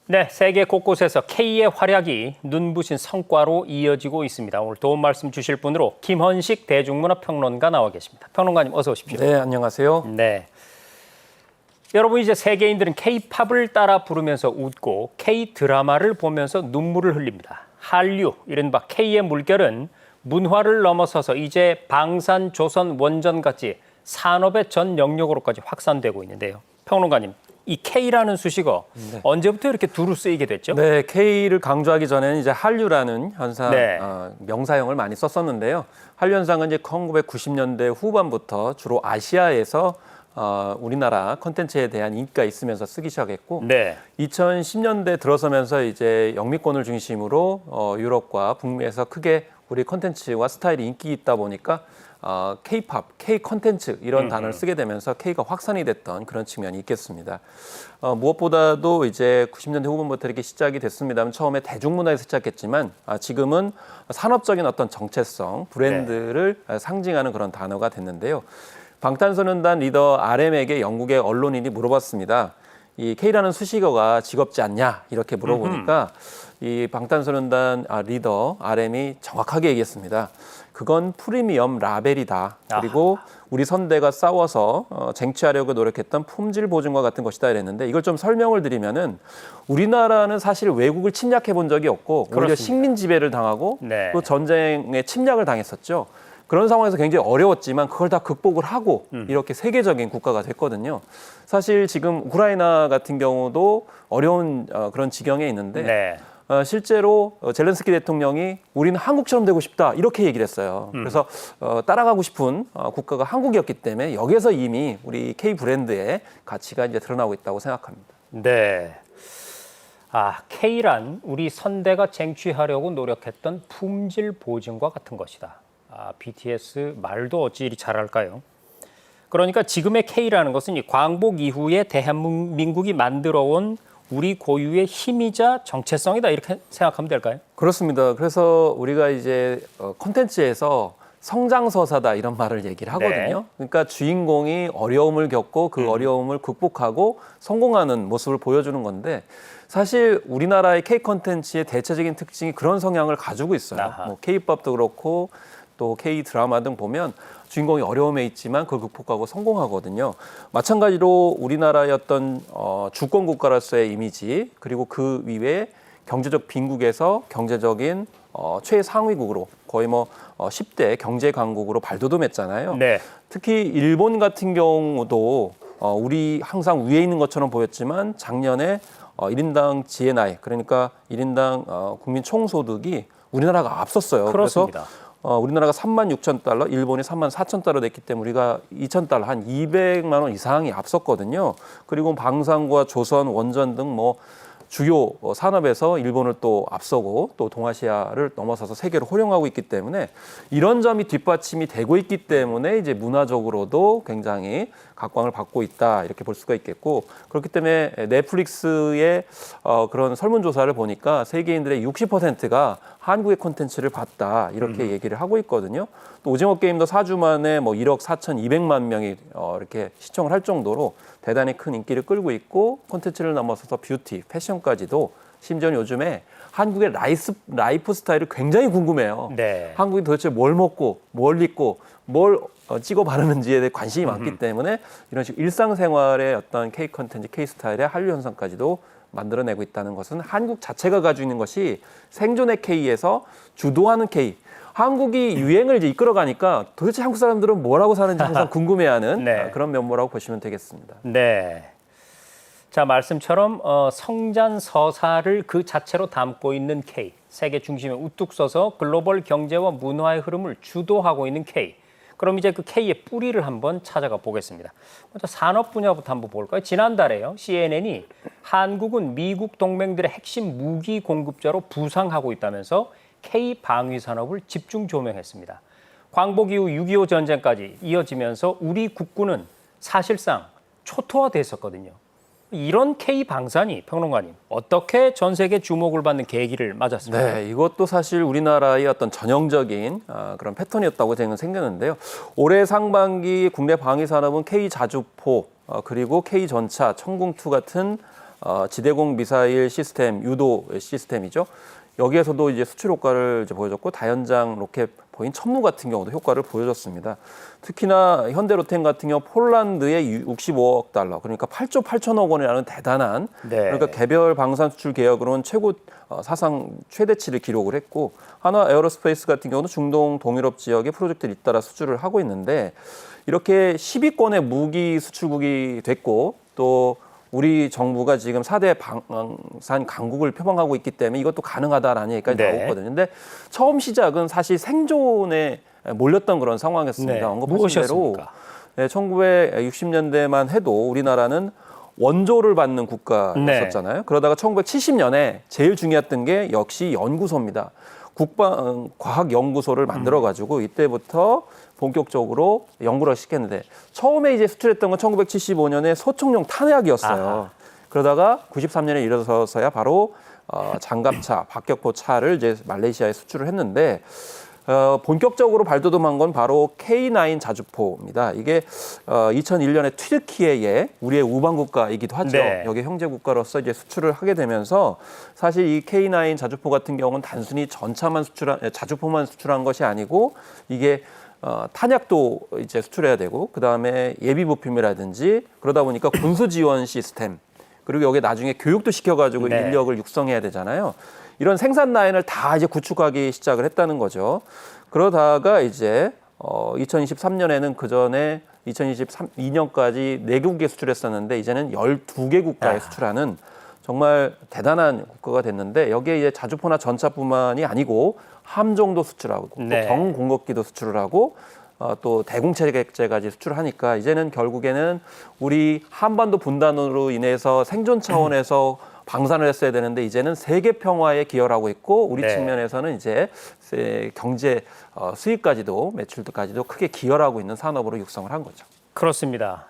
네, 세계 곳곳에서 K의 활약이 눈부신 성과로 이어지고 있습니다. 오늘 도움 말씀 주실 분으로 김헌식 대중문화평론가 나와 계십니다. 평론가님 어서 오십시오. 네, 안녕하세요. 네. 여러분 이제 세계인들은 K-팝을 따라 부르면서 웃고 K-드라마를 보면서 눈물을 흘립니다. 한류, 이른바 K의 물결은 문화를 넘어서서 이제 방산, 조선, 원전같이 산업의 전 영역으로까지 확산되고 있는데요. 평론가님, 이 K라는 수식어 언제부터 이렇게 두루 쓰이게 됐죠? 네, K를 강조하기 전에는 이제 한류라는 현상, 네. 명사형을 많이 썼었는데요. 한류 현상은 이제 1990년대 후반부터 주로 아시아에서 우리나라 콘텐츠에 대한 인기가 있으면서 쓰기 시작했고, 네. 2010년대 들어서면서 이제 영미권을 중심으로 유럽과 북미에서 크게 우리 콘텐츠와 스타일이 인기 있다 보니까 K-팝, K-콘텐츠 이런 단어를 쓰게 되면서 K가 확산이 됐던 그런 측면이 있겠습니다. 무엇보다도 이제 90년대 후반부터 이렇게 시작이 됐습니다만 처음에 대중문화에서 시작했지만 지금은 산업적인 어떤 정체성, 브랜드를 상징하는 그런 단어가 됐는데요. 방탄소년단 리더 RM에게 영국의 언론인이 물어봤습니다. 이 K라는 수식어가 지겹지 않냐 이렇게 물어보니까 이 방탄소년단 리더 RM이 정확하게 얘기했습니다. 그건 프리미엄 라벨이다. 그리고 우리 선대가 싸워서 쟁취하려고 노력했던 품질 보증과 같은 것이다 이랬는데 이걸 좀 설명을 드리면은 우리나라는 사실 외국을 침략해 본 적이 없고 오히려 그렇습니다. 식민 지배를 당하고 네. 또 전쟁에 침략을 당했었죠. 그런 상황에서 굉장히 어려웠지만 그걸 다 극복을 하고 이렇게 세계적인 국가가 됐거든요. 사실 지금 우크라이나 같은 경우도 어려운 그런 지경에 있는데 네. 실제로 젤렌스키 대통령이 우리는 한국처럼 되고 싶다 이렇게 얘기를 했어요. 그래서 따라가고 싶은 국가가 한국이었기 때문에 여기에서 이미 우리 K 브랜드의 가치가 이제 드러나고 있다고 생각합니다. 네. K란 우리 선대가 쟁취하려고 노력했던 품질 보증과 같은 것이다. BTS 말도 어찌 이리 잘할까요? 그러니까 지금의 K라는 것은 이 광복 이후에 대한민국이 만들어온 우리 고유의 힘이자 정체성이다 이렇게 생각하면 될까요? 그렇습니다. 그래서 우리가 이제 콘텐츠에서 성장서사다 이런 말을 얘기를 하거든요. 네. 그러니까 주인공이 어려움을 겪고 그 어려움을 극복하고 성공하는 모습을 보여주는 건데 사실 우리나라의 K 콘텐츠의 대체적인 특징이 그런 성향을 가지고 있어요. 뭐 K팝도 그렇고 또 K 드라마 등 보면 주인공이 어려움에 있지만 그걸 극복하고 성공하거든요. 마찬가지로 우리나라의 어떤 주권 국가로서의 이미지 그리고 그 위에 경제적 빈국에서 경제적인 최상위국으로 거의 뭐 10대 경제 강국으로 발돋움했잖아요. 네. 특히 일본 같은 경우도 우리 항상 위에 있는 것처럼 보였지만 작년에 1인당 GNI 그러니까 1인당 국민 총소득이 우리나라가 앞섰어요. 그렇습니다. 그래서 우리나라가 36,000달러, 일본이 34,000달러 됐기 때문에 우리가 2,000달러, 한 200만 원 이상이 앞섰거든요. 그리고 방산과 조선, 원전 등 뭐 주요 산업에서 일본을 또 앞서고 또 동아시아를 넘어서서 세계를 호령하고 있기 때문에 이런 점이 뒷받침이 되고 있기 때문에 이제 문화적으로도 굉장히 각광을 받고 있다 이렇게 볼 수가 있겠고 그렇기 때문에 넷플릭스의 그런 설문조사를 보니까 세계인들의 60%가 한국의 콘텐츠를 봤다 이렇게 얘기를 하고 있거든요. 또 오징어 게임도 4주 만에 뭐 1억 4,200만 명이 이렇게 시청을 할 정도로 대단히 큰 인기를 끌고 있고 콘텐츠를 넘어서서 뷰티, 패션까지도 심지어 요즘에 한국의 라이프 스타일이 굉장히 궁금해요. 네. 한국이 도대체 뭘 먹고 뭘 입고 뭘 찍어 바르는지에 대해 관심이 많기 때문에 이런 식으로 일상생활의 어떤 K 콘텐츠, K 스타일의 한류 현상까지도 만들어내고 있다는 것은 한국 자체가 가지고 있는 것이 생존의 K에서 주도하는 K. 한국이 유행을 이제 이끌어가니까 도대체 한국 사람들은 뭐라고 사는지 항상 궁금해하는 네. 그런 면모라고 보시면 되겠습니다. 네. 자, 말씀처럼 성장서사를 그 자체로 담고 있는 K, 세계 중심에 우뚝 서서 글로벌 경제와 문화의 흐름을 주도하고 있는 K. 그럼 이제 그 K의 뿌리를 한번 찾아가 보겠습니다. 먼저 산업 분야부터 한번 볼까요? 지난달에요. CNN이 한국은 미국 동맹들의 핵심 무기 공급자로 부상하고 있다면서 K 방위 산업을 집중 조명했습니다. 광복 이후 6.25 전쟁까지 이어지면서 우리 국군은 사실상 초토화됐었거든요. 이런 K 방산이 평론가님 어떻게 전 세계 주목을 받는 계기를 맞았습니까? 네, 이것도 사실 우리나라의 어떤 전형적인 그런 패턴이었다고 저는 생각하는데요. 올해 상반기 국내 방위 산업은 K 자주포 그리고 K 전차, 청궁2 같은 지대공 미사일 시스템, 유도 시스템이죠. 여기에서도 이제 수출 효과를 이제 보여줬고 다연장 로켓 보인 천무 같은 경우도 효과를 보여줬습니다. 특히나 현대로템 같은 경우 폴란드에 65억 달러, 그러니까 8조 8천억 원이라는 대단한 그러니까 개별 방산 수출 계약으로는 최고 사상 최대치를 기록을 했고 한화 에어로스페이스 같은 경우도 중동 동유럽 지역에 프로젝트를 잇따라 수주를 하고 있는데 이렇게 10위권의 무기 수출국이 됐고 또 우리 정부가 지금 4대 방산 강국을 표방하고 있기 때문에 이것도 가능하다라는 얘기까지 나오거든요. 근데 처음 시작은 사실 생존에 몰렸던 그런 상황이었습니다. 언급하신 대로 1960년대만 해도 우리나라는 원조를 받는 국가였었잖아요. 그러다가 1970년에 제일 중요했던 게 역시 연구소입니다. 국방과학연구소를 만들어가지고 이때부터 본격적으로 연구를 시켰는데 처음에 이제 수출했던 건 1975년에 소총용 탄약이었어요. 아하. 그러다가 93년에 일어서서야 바로 장갑차, 박격포 차를 이제 말레이시아에 수출을 했는데 본격적으로 발돋움한 건 바로 K9 자주포입니다. 이게 2001년에 튀르키예의 우리의 우방 국가이기도 하죠. 여기 형제 국가로서 이제 수출을 하게 되면서 사실 이 K9 자주포 같은 경우는 단순히 전차만 자주포만 수출한 것이 아니고 이게 탄약도 이제 수출해야 되고 그다음에 예비 부품이라든지 그러다 보니까 군수 지원 시스템 그리고 여기 나중에 교육도 시켜가지고 인력을 육성해야 되잖아요. 이런 생산 라인을 다 이제 구축하기 시작을 했다는 거죠. 그러다가 이제 2023년에는 그 전에 2022년까지 4개국에 수출했었는데 이제는 12개 국가에 수출하는 정말 대단한 국가가 됐는데 여기에 이제 자주포나 전차뿐만이 아니고 함정도 수출하고 또 경공급기도 수출을 하고 또 대공체계까지 수출을 하니까 이제는 결국에는 우리 한반도 분단으로 인해서 생존 차원에서 방산을 했어야 되는데 이제는 세계 평화에 기여를 하고 있고 우리 측면에서는 이제 경제 수익까지도 매출까지도 크게 기여를 하고 있는 산업으로 육성을 한 거죠. 그렇습니다.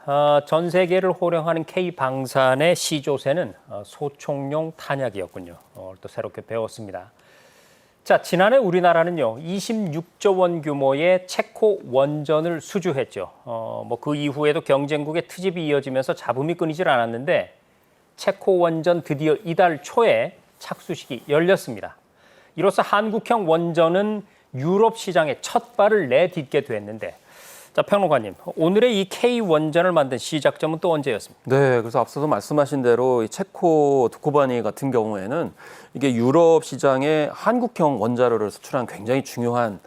전 세계를 호령하는 K방산의 시조세는 소총용 탄약이었군요. 또 새롭게 배웠습니다. 자, 지난해 우리나라는요 26조 원 규모의 체코 원전을 수주했죠. 뭐 그 이후에도 경쟁국의 트집이 이어지면서 잡음이 끊이질 않았는데 체코 원전 드디어 이달 초에 착수식이 열렸습니다. 이로써 한국형 원전은 유럽 시장에 첫 발을 내딛게 됐는데 자, 평론가님, 오늘의 이 K 원전을 만든 시작점은 또 언제였습니까? 네, 그래서 앞서도 말씀하신 대로 이 체코 두코바니 같은 경우에는 이게 유럽 시장에 한국형 원자로를 수출한 굉장히 중요한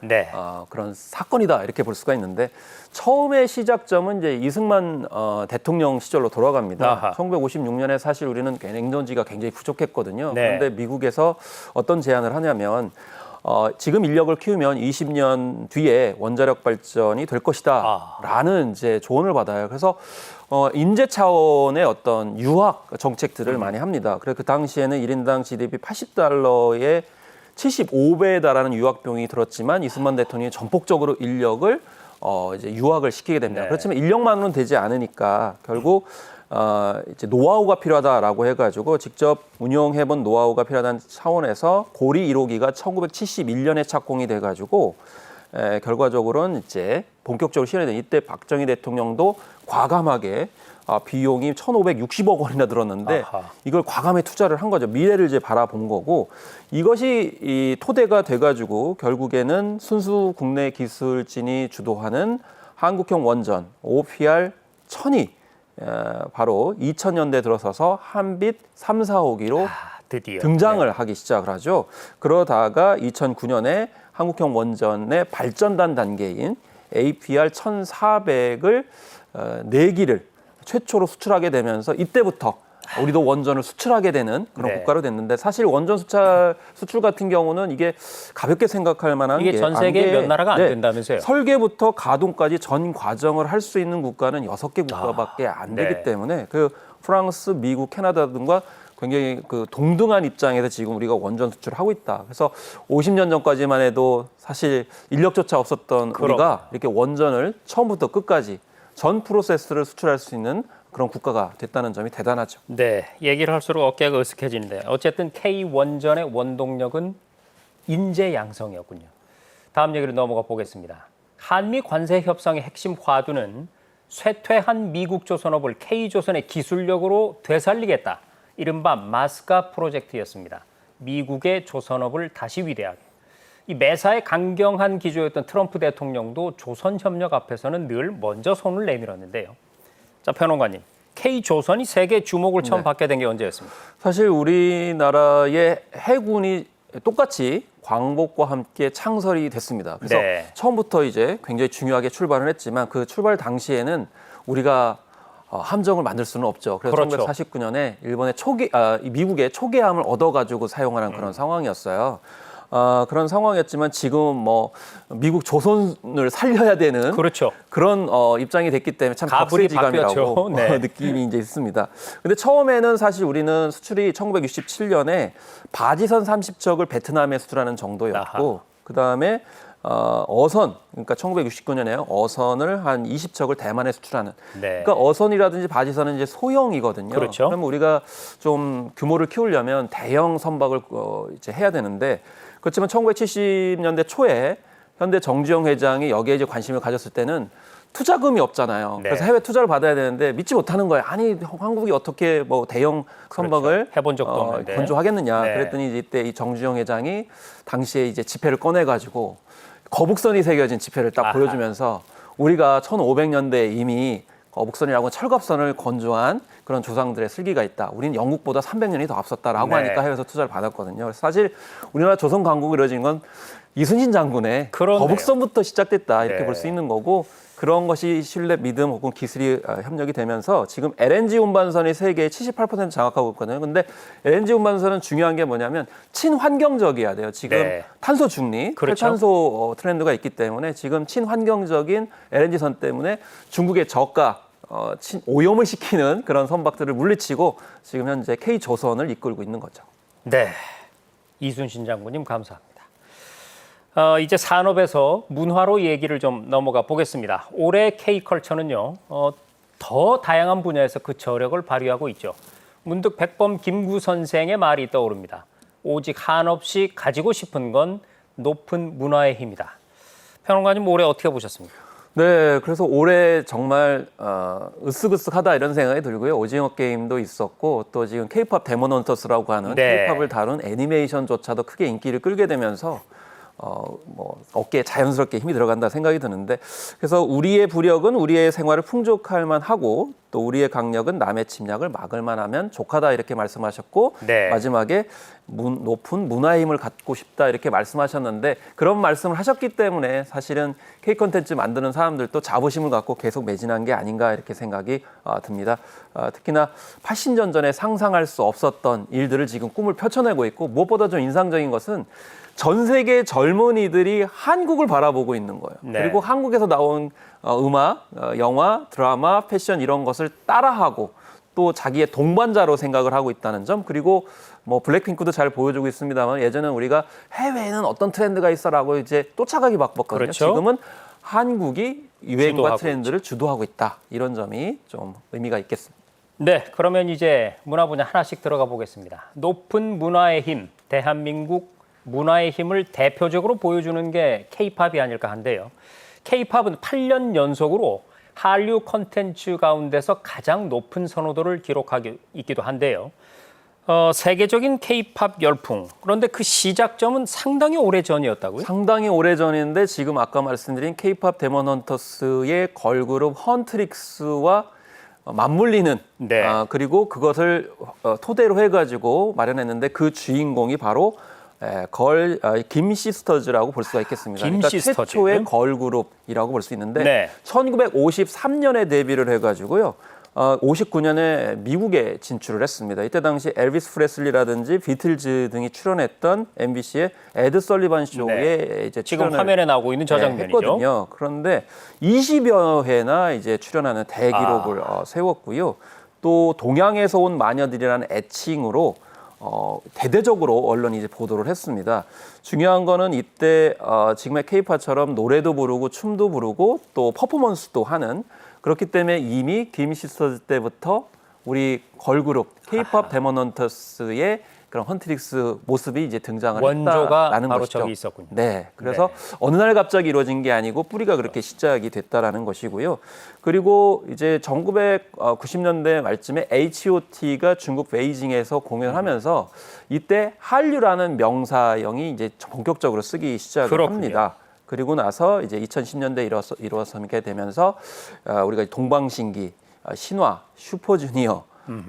그런 사건이다 이렇게 볼 수가 있는데 처음의 시작점은 이제 이승만 대통령 시절로 돌아갑니다. 1956년에 사실 우리는 냉전지가 굉장히 부족했거든요. 그런데 미국에서 어떤 제안을 하냐면 지금 인력을 키우면 20년 뒤에 원자력 발전이 될 것이다 라는 이제 조언을 받아요. 그래서 인재 차원의 어떤 유학 정책들을 많이 합니다. 그래서 그 당시에는 1인당 GDP 80달러에 75배에 달하는 유학비용이 들었지만 이승만 대통령이 전폭적으로 인력을 이제 유학을 시키게 됩니다. 그렇지만 인력만으로는 되지 않으니까 결국 이제 노하우가 필요하다라고 해가지고 직접 운영해본 노하우가 필요하다는 차원에서 고리 1호기가 1971년에 착공이 돼가지고 결과적으로는 이제 본격적으로 실현된 이때 박정희 대통령도 과감하게 비용이 1,560억 원이나 들었는데 이걸 과감히 투자를 한 거죠. 미래를 이제 바라본 거고 이것이 이 토대가 돼가지고 결국에는 순수 국내 기술진이 주도하는 한국형 원전 OPR 1000이 바로 2000년대 들어서서 한빛 3, 4호기로 드디어 등장을 하기 시작을 하죠. 그러다가 2009년에 한국형 원전의 발전단 단계인 APR 1400을 4기를 최초로 수출하게 되면서 이때부터 우리도 원전을 수출하게 되는 그런 국가로 됐는데 사실 원전 수출 같은 경우는 이게 가볍게 생각할 만한 이게 전 세계 몇 나라가 안 된다면서요? 설계부터 가동까지 전 과정을 할 수 있는 국가는 6개 국가밖에 안 되기 때문에 그 프랑스, 미국, 캐나다 등과 굉장히 그 동등한 입장에서 지금 우리가 원전 수출을 하고 있다. 그래서 50년 전까지만 해도 사실 인력조차 없었던 우리가 이렇게 원전을 처음부터 끝까지 전 프로세스를 수출할 수 있는 그런 국가가 됐다는 점이 대단하죠. 네, 얘기를 할수록 어깨가 으쓱해지는데 어쨌든 K 원전의 원동력은 인재 양성이었군요. 다음 얘기로 넘어가 보겠습니다. 한미 관세 협상의 핵심 화두는 쇠퇴한 미국 조선업을 K조선의 기술력으로 되살리겠다. 이른바 마스카 프로젝트였습니다. 미국의 조선업을 다시 위대하게. 이 매사에 강경한 기조였던 트럼프 대통령도 조선협력 앞에서는 늘 먼저 손을 내밀었는데요. 자, 평론가님, K조선이 세계 주목을 처음 받게 된 게 언제였습니까? 사실 우리나라의 해군이 똑같이 광복과 함께 창설이 됐습니다. 그래서 네. 처음부터 이제 굉장히 중요하게 출발을 했지만 그 출발 당시에는 우리가 함정을 만들 수는 없죠. 그래서 그렇죠. 1949년에 미국의 초계함을 얻어가지고 사용하는 그런 상황이었어요. 그런 상황이었지만 지금 뭐 미국 조선을 살려야 되는 그렇죠. 그런 입장이 됐기 때문에 참 가불이 각세지감이라고 바뀌었죠. 네. 느낌이 이제 있습니다. 근데 처음에는 사실 우리는 수출이 1967년에 바지선 30척을 베트남에 수출하는 정도였고 그다음에 어선, 그러니까 1969년에 어선을 한 20척을 대만에 수출하는. 네. 그러니까 어선이라든지 바지선은 이제 소형이거든요. 그렇죠. 그러면 우리가 좀 규모를 키우려면 대형 선박을 이제 해야 되는데 그렇지만 1970년대 초에 현대 정주영 회장이 여기에 이제 관심을 가졌을 때는 투자금이 없잖아요. 네. 그래서 해외 투자를 받아야 되는데 믿지 못하는 거예요. 아니 한국이 어떻게 뭐 대형 선박을 그렇죠. 해본 적도 없는데. 건조하겠느냐. 네. 그랬더니 이때 이 정주영 회장이 당시에 이제 지폐를 꺼내가지고 거북선이 새겨진 지폐를 딱 보여주면서 우리가 1500년대에 이미 거북선이라고 철갑선을 건조한 그런 조상들의 슬기가 있다. 우리는 영국보다 300년이 더 앞섰다라고 네. 하니까 해외에서 투자를 받았거든요. 그래서 사실 우리나라 조선 강국이 이루어진 건 이순신 장군의 그러네요. 거북선부터 시작됐다 이렇게 네. 볼 수 있는 거고 그런 것이 신뢰, 믿음 혹은 기술이 협력이 되면서 지금 LNG 운반선이 세계의 78% 장악하고 있거든요. 근데 LNG 운반선은 중요한 게 뭐냐면 친환경적이어야 돼요. 지금 네. 탄소 중립, 그렇죠. 탈탄소 트렌드가 있기 때문에 지금 친환경적인 LNG선 때문에 중국의 저가 오염을 시키는 그런 선박들을 물리치고 지금 현재 K조선을 이끌고 있는 거죠. 네, 이순신 장군님 감사합니다. 이제 산업에서 문화로 얘기를 좀 넘어가 보겠습니다. 올해 K컬처는요, 더 다양한 분야에서 그 저력을 발휘하고 있죠. 문득 백범 김구 선생의 말이 떠오릅니다. 오직 한없이 가지고 싶은 건 높은 문화의 힘이다. 평론가님 올해 어떻게 보셨습니까? 네, 그래서 올해 정말 으쓱으쓱하다 이런 생각이 들고요. 오징어 게임도 있었고 또 지금 K-팝 데몬 헌터스라고 하는 네. K-팝을 다룬 애니메이션조차도 크게 인기를 끌게 되면서 뭐 어깨에 자연스럽게 힘이 들어간다 생각이 드는데 그래서 우리의 부력은 우리의 생활을 풍족할 만하고 또 우리의 강력은 남의 침략을 막을 만하면 족하다 이렇게 말씀하셨고 네. 마지막에 높은 문화의 힘을 갖고 싶다 이렇게 말씀하셨는데 그런 말씀을 하셨기 때문에 사실은 K 콘텐츠 만드는 사람들도 자부심을 갖고 계속 매진한 게 아닌가 이렇게 생각이 듭니다. 특히나 80년 전에 상상할 수 없었던 일들을 지금 꿈을 펼쳐내고 있고 무엇보다 좀 인상적인 것은 전 세계 젊은이들이 한국을 바라보고 있는 거예요. 네. 그리고 한국에서 나온 음악, 영화, 드라마, 패션 이런 것을 따라하고 또 자기의 동반자로 생각을 하고 있다는 점 그리고 뭐 블랙핑크도 잘 보여주고 있습니다만 예전에는 우리가 해외에는 어떤 트렌드가 있어라고 이제 쫓아가기 바빴거든요. 그렇죠. 지금은 한국이 유행과 주도하고 트렌드를 주도하고 있다. 이런 점이 좀 의미가 있겠습니다. 네, 그러면 이제 문화 분야 하나씩 들어가 보겠습니다. 높은 문화의 힘, 대한민국 문화의 힘을 대표적으로 보여주는 게 K-팝이 아닐까 한데요. K-팝은 8년 연속으로 한류 콘텐츠 가운데서 가장 높은 선호도를 기록하고 있기도 한데요. 세계적인 K-팝 열풍. 그런데 그 시작점은 상당히 오래 전이었다고요? 상당히 오래전인데 지금 아까 말씀드린 K-팝 데몬 헌터스의 걸그룹 헌트릭스와 맞물리는 네. 그리고 그것을 토대로 해가지고 마련했는데 그 주인공이 바로 김 시스터즈라고 볼 수가 있겠습니다. 김 그러니까 시스터즈. 최초의 걸그룹이라고 볼 수 있는데 네. 1953년에 데뷔를 해가지고요. 59년에 미국에 진출을 했습니다. 이때 당시 엘비스 프레슬리라든지 비틀즈 등이 출연했던 MBC의 에드 설리반 쇼에 이제 지금 출연을 화면에 나오고 있는 저 장면이죠. 했거든요. 그런데 20여 회나 이제 출연하는 대기록을 세웠고요. 또 동양에서 온 마녀들이라는 애칭으로 대대적으로 언론이 이제 보도를 했습니다. 중요한 거는 이때 지금의 K-팝처럼 노래도 부르고 춤도 부르고 또 퍼포먼스도 하는 그렇기 때문에 이미 김 시스터즈 때부터 우리 걸그룹 K-팝 데몬 헌터스의 그런 헌트릭스 모습이 이제 등장을 원조가 했다라는 바로 것이죠. 저기 있었군요. 네, 그래서 어느 날 갑자기 이루어진 게 아니고 뿌리가 그렇게 시작이 됐다라는 것이고요. 그리고 이제 1990년대 말쯤에 H.O.T가 중국 베이징에서 공연하면서 이때 한류라는 명사형이 이제 본격적으로 쓰기 시작을 그렇군요. 합니다. 그리고 나서 이제 2010년대 이루어지게 되면서 우리가 동방신기, 신화, 슈퍼주니어,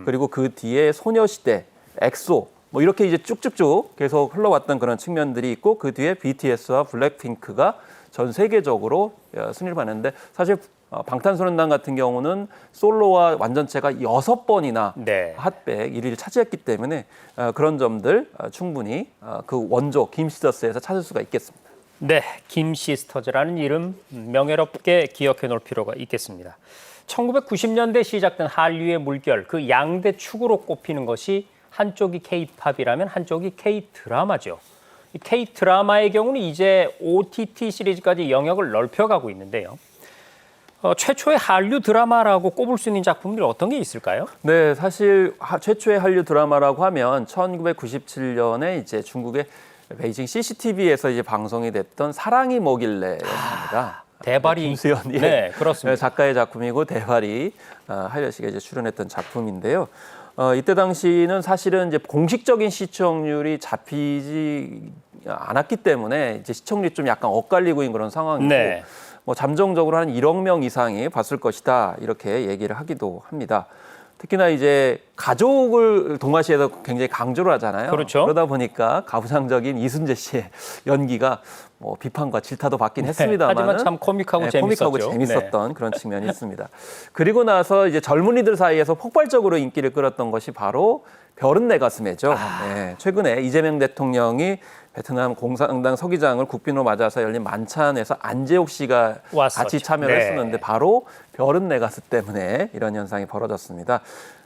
그리고 그 뒤에 소녀시대, 엑소 뭐 이렇게 이제 쭉쭉쭉 계속 흘러왔던 그런 측면들이 있고 그 뒤에 BTS와 블랙핑크가 전 세계적으로 순위를 받는데 사실 방탄소년단 같은 경우는 솔로와 완전체가 6번이나 네. 핫백 1위를 차지했기 때문에 그런 점들 충분히 그 원조 김시저스에서 찾을 수가 있겠습니다. 네, 김시스터즈라는 이름 명예롭게 기억해 놓을 필요가 있겠습니다. 1990년대 시작된 한류의 물결, 그 양대 축으로 꼽히는 것이 한쪽이 K-팝이라면 한쪽이 K-드라마죠. 이 K-드라마의 경우는 이제 OTT 시리즈까지 영역을 넓혀가고 있는데요. 최초의 한류 드라마라고 꼽을 수 있는 작품들이 어떤 게 있을까요? 네, 사실 최초의 한류 드라마라고 하면 1997년에 이제 중국의 베이징 CCTV에서 이제 방송이 됐던 사랑이 뭐길래였습니다. 대발이 김수현이 네, 그렇습니다. 작가의 작품이고 대발이 하려 씨가 이제 출연했던 작품인데요. 이때 당시는 사실은 이제 공식적인 시청률이 잡히지 않았기 때문에 이제 시청률이 좀 약간 엇갈리고 있는 그런 상황이고 네. 뭐 잠정적으로 한 1억 명 이상이 봤을 것이다 이렇게 얘기를 하기도 합니다. 특히나 이제 가족을 동아시아에서 굉장히 강조를 하잖아요. 그렇죠. 그러다 보니까 가부장적인 이순재 씨의 연기가 뭐 비판과 질타도 받긴 했습니다만 하지만 참 코믹하고 재밌었죠. 코믹하고 재밌었던 그런 측면이 있습니다. 그리고 나서 이제 젊은이들 사이에서 폭발적으로 인기를 끌었던 것이 바로 별은 내 가슴에죠. 네, 최근에 이재명 대통령이 베트남 공산당 서기장을 국빈으로 맞아서 열린 만찬에서 안재욱 씨가 왔었죠. 같이 참여를 네. 했었는데 바로 별은 내 가슴 때문에 이런 현상이 벌어졌습니다.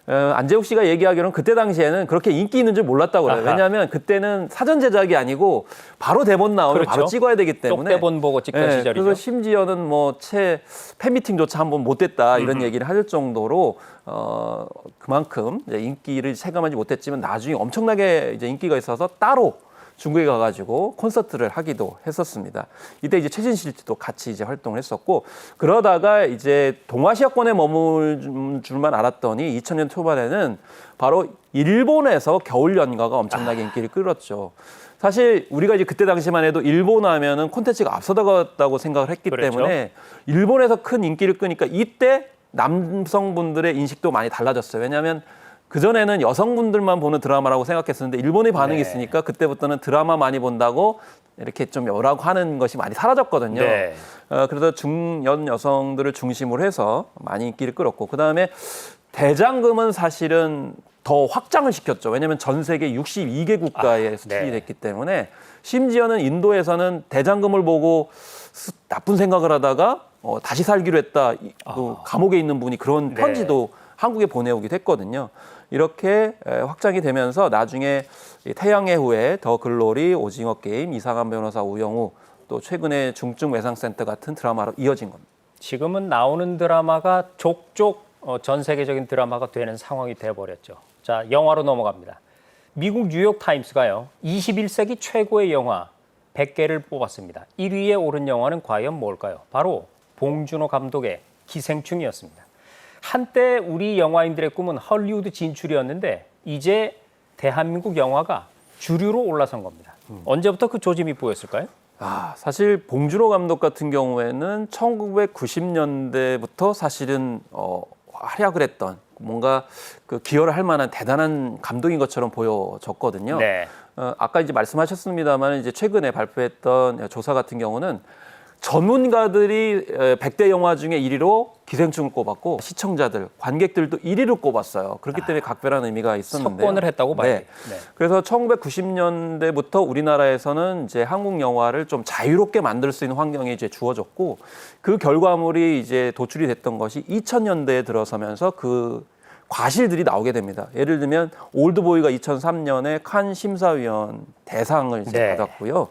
안재욱 씨가 얘기하기로는 그때 당시에는 그렇게 인기 있는 줄 몰랐다고 그래요. 아하. 왜냐하면 그때는 사전 제작이 아니고 바로 대본 나오면 그렇죠. 바로 찍어야 되기 때문에 쪽대본 보고 찍던 시절이죠. 그래서 심지어는 뭐 팬미팅조차 한번 못했다 이런 얘기를 할 정도로 그만큼 이제 인기를 체감하지 못했지만 나중에 엄청나게 이제 인기가 있어서 따로 중국에 가가지고 콘서트를 하기도 했었습니다. 이때 이제 최진실 씨도 같이 이제 활동을 했었고 그러다가 이제 동아시아권에 머물 줄만 알았더니 2000년 초반에는 바로 일본에서 겨울 연가가 엄청나게 인기를 끌었죠. 사실 우리가 이제 그때 당시만 해도 일본 하면은 콘텐츠가 앞서다갔다고 생각을 했기 그렇죠. 때문에 일본에서 큰 인기를 끄니까 이때 남성분들의 인식도 많이 달라졌어요. 왜냐하면 그전에는 여성분들만 보는 드라마라고 생각했었는데 일본의 반응이 네. 있으니까 그때부터는 드라마 많이 본다고 이렇게 좀 뭐라고 하는 것이 많이 사라졌거든요. 네. 그래서 중년 여성들을 중심으로 해서 많이 인기를 끌었고 그다음에 대장금은 사실은 더 확장을 시켰죠. 왜냐하면 전 세계 62개 국가에 수출이 네. 됐기 때문에 심지어는 인도에서는 대장금을 보고 나쁜 생각을 하다가 다시 살기로 했다. 그 감옥에 있는 분이 그런 네. 편지도 한국에 보내오기도 했거든요. 이렇게 확장이 되면서 나중에 태양의 후예, 더 글로리, 오징어 게임, 이상한 변호사 우영우 또 최근에 중증 외상센터 같은 드라마로 이어진 겁니다. 지금은 나오는 드라마가 족족 전 세계적인 드라마가 되는 상황이 돼버렸죠. 자, 영화로 넘어갑니다. 미국 뉴욕타임스가요. 21세기 최고의 영화 100개를 뽑았습니다. 1위에 오른 영화는 과연 뭘까요? 바로 봉준호 감독의 기생충이었습니다. 한때 우리 영화인들의 꿈은 헐리우드 진출이었는데 이제 대한민국 영화가 주류로 올라선 겁니다. 언제부터 그 조짐이 보였을까요? 사실 봉준호 감독 같은 경우에는 1990년대부터 사실은 활약을 했던 뭔가 그 기여를 할 만한 대단한 감독인 것처럼 보여졌거든요. 네. 아까 이제 말씀하셨습니다만 이제 최근에 발표했던 조사 같은 경우는 전문가들이 100대 영화 중에 1위로 기생충을 꼽았고 시청자들, 관객들도 1위로 꼽았어요. 그렇기 때문에 각별한 의미가 있었는데요. 석권을 했다고 봐요. 네. 그래서 1990년대부터 우리나라에서는 이제 한국 영화를 좀 자유롭게 만들 수 있는 환경이 이제 주어졌고 그 결과물이 이제 도출이 됐던 것이 2000년대에 들어서면서 그 과실들이 나오게 됩니다. 예를 들면 올드보이가 2003년에 칸 심사위원 대상을 이제 네. 받았고요.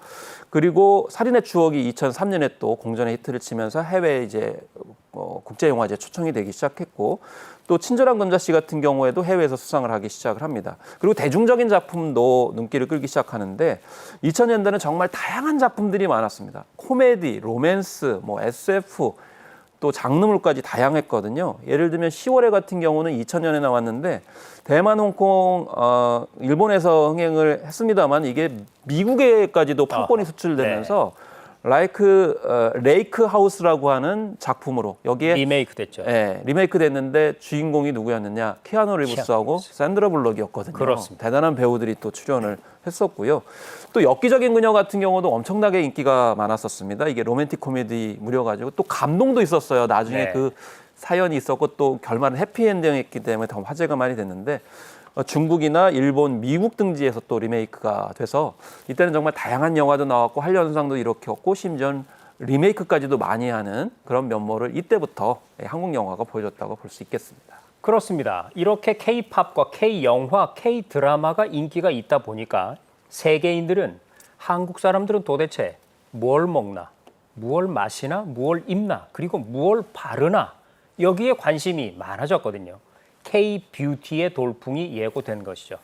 그리고 살인의 추억이 2003년에 또 공전의 히트를 치면서 해외 이제 국제영화제 초청이 되기 시작했고 또 친절한 금자씨 같은 경우에도 해외에서 수상을 하기 시작을 합니다. 그리고 대중적인 작품도 눈길을 끌기 시작하는데 2000년대는 정말 다양한 작품들이 많았습니다. 코미디, 로맨스, 뭐 SF, 또 장르물까지 다양했거든요. 예를 들면 10월에 같은 경우는 2000년에 나왔는데 대만, 홍콩, 일본에서 흥행을 했습니다만 이게 미국에까지도 판권이 수출되면서 레이크 하우스라고 하는 작품으로 여기에 리메이크 됐죠. 리메이크 됐는데 주인공이 누구였느냐? 키아누 리브스하고 샌드라 블럭이었거든요. 그렇습니다. 대단한 배우들이 또 출연을 했었고요. 또 엽기적인 그녀 같은 경우도 엄청나게 인기가 많았었습니다. 이게 로맨틱 코미디 무려가지고 또 감동도 있었어요. 나중에 네. 그 사연이 있었고 또 결말은 해피엔딩이었기 때문에 더 화제가 많이 됐는데 중국이나 일본, 미국 등지에서 또 리메이크가 돼서 이때는 정말 다양한 영화도 나왔고 한려현상도 일으켰고 심지어 리메이크까지도 많이 하는 그런 면모를 이때부터 한국 영화가 보여줬다고 볼 수 있겠습니다. 그렇습니다. 이렇게 K-팝과 K-영화, K-드라마가 인기가 있다 보니까 세계인들은 한국 사람들은 도대체 뭘 먹나, 무얼 마시나, 무얼 입나, 그리고 무얼 바르나 여기에 관심이 많아졌거든요. K-뷰티의 돌풍이 예고된 것이죠.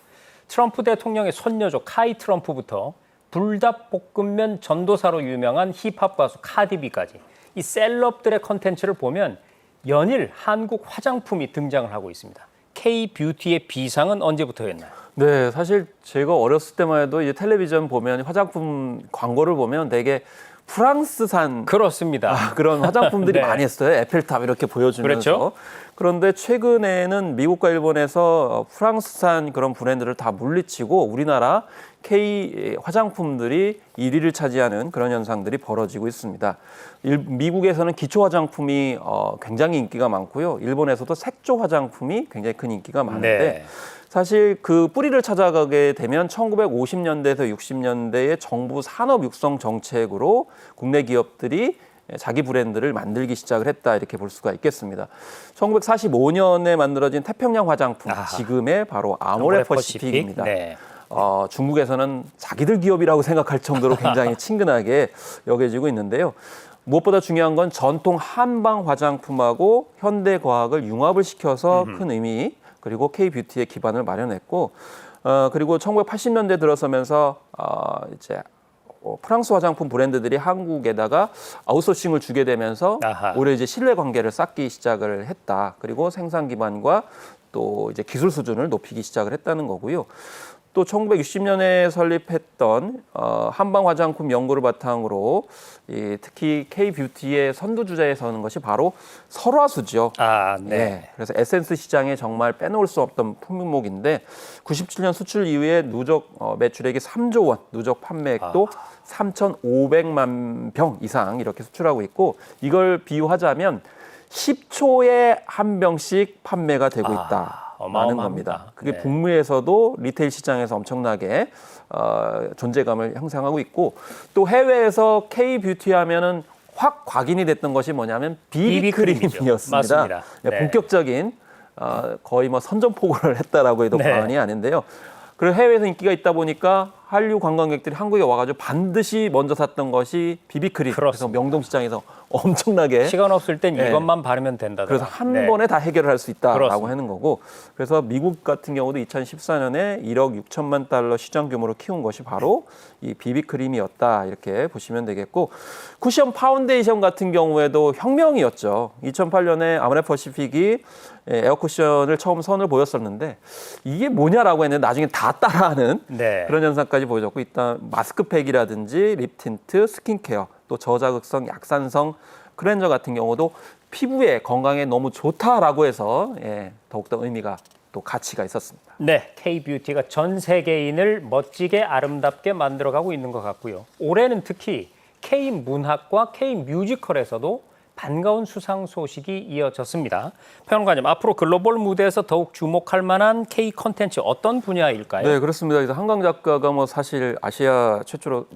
트럼프 대통령의 손녀죠. 카이 트럼프부터 불닭볶음면 전도사로 유명한 힙합 가수 카디비까지 이 셀럽들의 컨텐츠를 보면 연일 한국 화장품이 등장을 하고 있습니다. K-뷰티의 비상은 언제부터였나요? 네, 사실 제가 어렸을 때만 해도 이제 텔레비전 보면 화장품 광고를 보면 되게 프랑스산 그렇습니다. 그런 화장품들이 네. 많이 했어요. 에펠탑 이렇게 보여주면서. 그렇죠. 그런데 최근에는 미국과 일본에서 프랑스산 그런 브랜드를 다 물리치고 우리나라 K 화장품들이 1위를 차지하는 그런 현상들이 벌어지고 있습니다. 미국에서는 기초 화장품이 굉장히 인기가 많고요. 일본에서도 색조 화장품이 굉장히 큰 인기가 많은데 네. 사실 그 뿌리를 찾아가게 되면 1950년대에서 60년대의 정부 산업 육성 정책으로 국내 기업들이 자기 브랜드를 만들기 시작을 했다 이렇게 볼 수가 있겠습니다. 1945년에 만들어진 태평양 화장품, 지금의 바로 아모레퍼시픽입니다. 네. 중국에서는 자기들 기업이라고 생각할 정도로 굉장히 친근하게 여겨지고 있는데요. 무엇보다 중요한 건 전통 한방 화장품하고 현대 과학을 융합을 시켜서 큰 의미 그리고 K-뷰티의 기반을 마련했고 그리고 1980년대 들어서면서 이제 프랑스 화장품 브랜드들이 한국에다가 아웃소싱을 주게 되면서 오히려 이제 신뢰 관계를 쌓기 시작을 했다. 그리고 생산 기반과 또 이제 기술 수준을 높이기 시작을 했다는 거고요. 또 1960년에 설립했던 한방 화장품 연구를 바탕으로 특히 K-뷰티의 선두주자에 서는 것이 바로 설화수죠. 네. 그래서 에센스 시장에 정말 빼놓을 수 없던 품목인데 97년 수출 이후에 누적 매출액이 3조 원, 누적 판매액도 3,500만 병 이상 이렇게 수출하고 있고 이걸 비유하자면 10초에 한 병씩 판매가 되고 있다. 많은 겁니다. 그게 네. 북미에서도 리테일 시장에서 엄청나게 존재감을 형성하고 있고 또 해외에서 K-뷰티 하면은 확 각인이 됐던 것이 뭐냐면 비비크림이었습니다. 맞습니다. 네. 본격적인 거의 뭐 선전포고를 했다라고 해도 과언이 아닌데요. 그리고 해외에서 인기가 있다 보니까 한류 관광객들이 한국에 와가지고 반드시 먼저 샀던 것이 비비크림. 그래서 명동시장에서 엄청나게 시간 없을 땐 이것만 바르면 된다. 그래서 한 번에 다 해결을 할 수 있다라고 그렇습니다. 하는 거고 그래서 미국 같은 경우도 2014년에 1억 6천만 달러 시장 규모로 키운 것이 바로 이 비비크림이었다 이렇게 보시면 되겠고 쿠션 파운데이션 같은 경우에도 혁명이었죠. 2008년에 아모레퍼시픽이 에어쿠션을 처음 선을 보였었는데 이게 뭐냐라고 했는데 나중에 다 따라하는 그런 현상까지 보여줬고 일단 마스크팩이라든지 립 틴트, 스킨케어 또 저자극성, 약산성 클렌저 같은 경우도 피부에 건강에 너무 좋다라고 해서 더욱더 의미가 또 가치가 있었습니다. 네, K-뷰티가 전 세계인을 멋지게 아름답게 만들어가고 있는 것 같고요. 올해는 특히 K-문학과 K-뮤지컬에서도 반가운 수상 소식이 이어졌습니다. 평론가님, 앞으로 글로벌 무대에서 더욱 주목할 만한 K 콘텐츠 어떤 분야일까요? 네, 그렇습니다. 그래서 한강 작가가 뭐 사실 아시아 최초로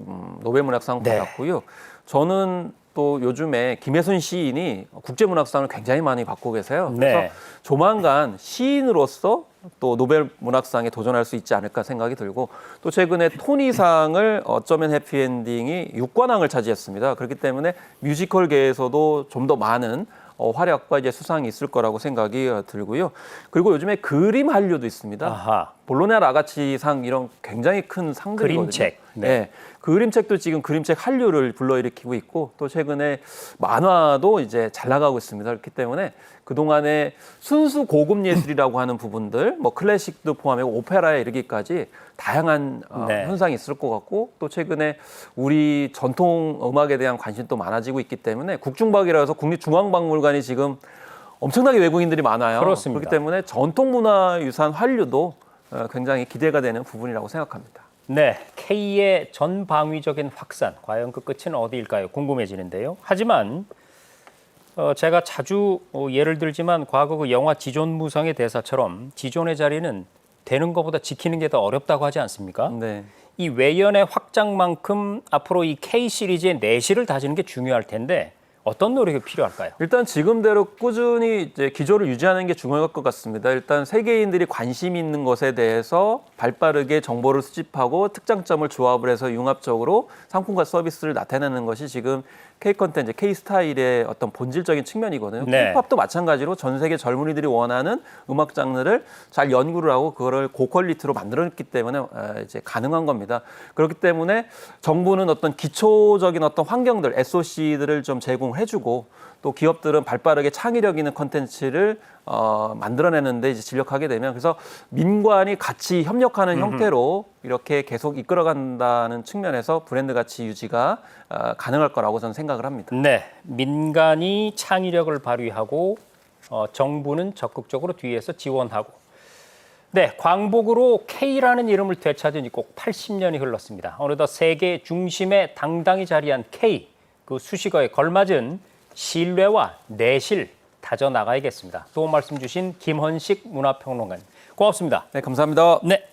노벨문학상 받았고요. 저는 또 요즘에 김혜순 시인이 국제문학상을 굉장히 많이 받고 계세요. 그래서 조만간 시인으로서 또 노벨문학상에 도전할 수 있지 않을까 생각이 들고 또 최근에 토니상을 어쩌면 해피엔딩이 6관왕을 차지했습니다. 그렇기 때문에 뮤지컬계에서도 좀 더 많은 활약과 이제 수상이 있을 거라고 생각이 들고요. 그리고 요즘에 그림 한류도 있습니다. 아하. 볼로냐 라가치상 이런 굉장히 큰 상들이거든요. 그림책. 네. 네. 그 그림책도 지금 그림책 한류를 불러일으키고 있고 또 최근에 만화도 이제 잘 나가고 있습니다. 그렇기 때문에 그동안에 순수 고급 예술이라고 하는 부분들, 뭐 클래식도 포함하고 오페라에 이르기까지 다양한 네. 현상이 있을 것 같고 또 최근에 우리 전통 음악에 대한 관심도 많아지고 있기 때문에 국중박이라 해서 국립중앙박물관이 지금 엄청나게 외국인들이 많아요. 그렇습니다. 그렇기 때문에 전통문화유산 한류도 굉장히 기대가 되는 부분이라고 생각합니다. 네, K의 전방위적인 확산, 과연 그 끝은 어디일까요? 궁금해지는데요. 하지만 제가 자주 예를 들지만 과거 그 영화 지존무성의 대사처럼 지존의 자리는 되는 것보다 지키는 게 더 어렵다고 하지 않습니까? 네. 이 외연의 확장만큼 앞으로 이 K 시리즈의 내실을 다지는 게 중요할 텐데 어떤 노력이 필요할까요? 일단 지금대로 꾸준히 이제 기조를 유지하는 게 중요할 것 같습니다. 일단 세계인들이 관심 있는 것에 대해서 발빠르게 정보를 수집하고 특장점을 조합을 해서 융합적으로 상품과 서비스를 나타내는 것이 지금 K 컨텐츠, K 스타일의 어떤 본질적인 측면이거든요. 네. K-팝도 마찬가지로 전 세계 젊은이들이 원하는 음악 장르를 잘 연구를 하고 그거를 고퀄리티로 만들었기 때문에 이제 가능한 겁니다. 그렇기 때문에 정부는 어떤 기초적인 어떤 환경들, SOC들을 좀 제공해주고 또 기업들은 발빠르게 창의력 있는 컨텐츠를 만들어내는데 이제 진력하게 되면 그래서 민관이 같이 협력하는 형태로 이렇게 계속 이끌어간다는 측면에서 브랜드 가치 유지가 가능할 거라고 저는 생각을 합니다. 네, 민간이 창의력을 발휘하고 정부는 적극적으로 뒤에서 지원하고 네, 광복으로 K라는 이름을 되찾은 지 꼭 80년이 흘렀습니다. 어느덧 세계 중심에 당당히 자리한 K, 그 수식어에 걸맞은 신뢰와 내실 다져나가야겠습니다. 도움 말씀 주신 김헌식 문화평론가님 고맙습니다. 네, 감사합니다. 네.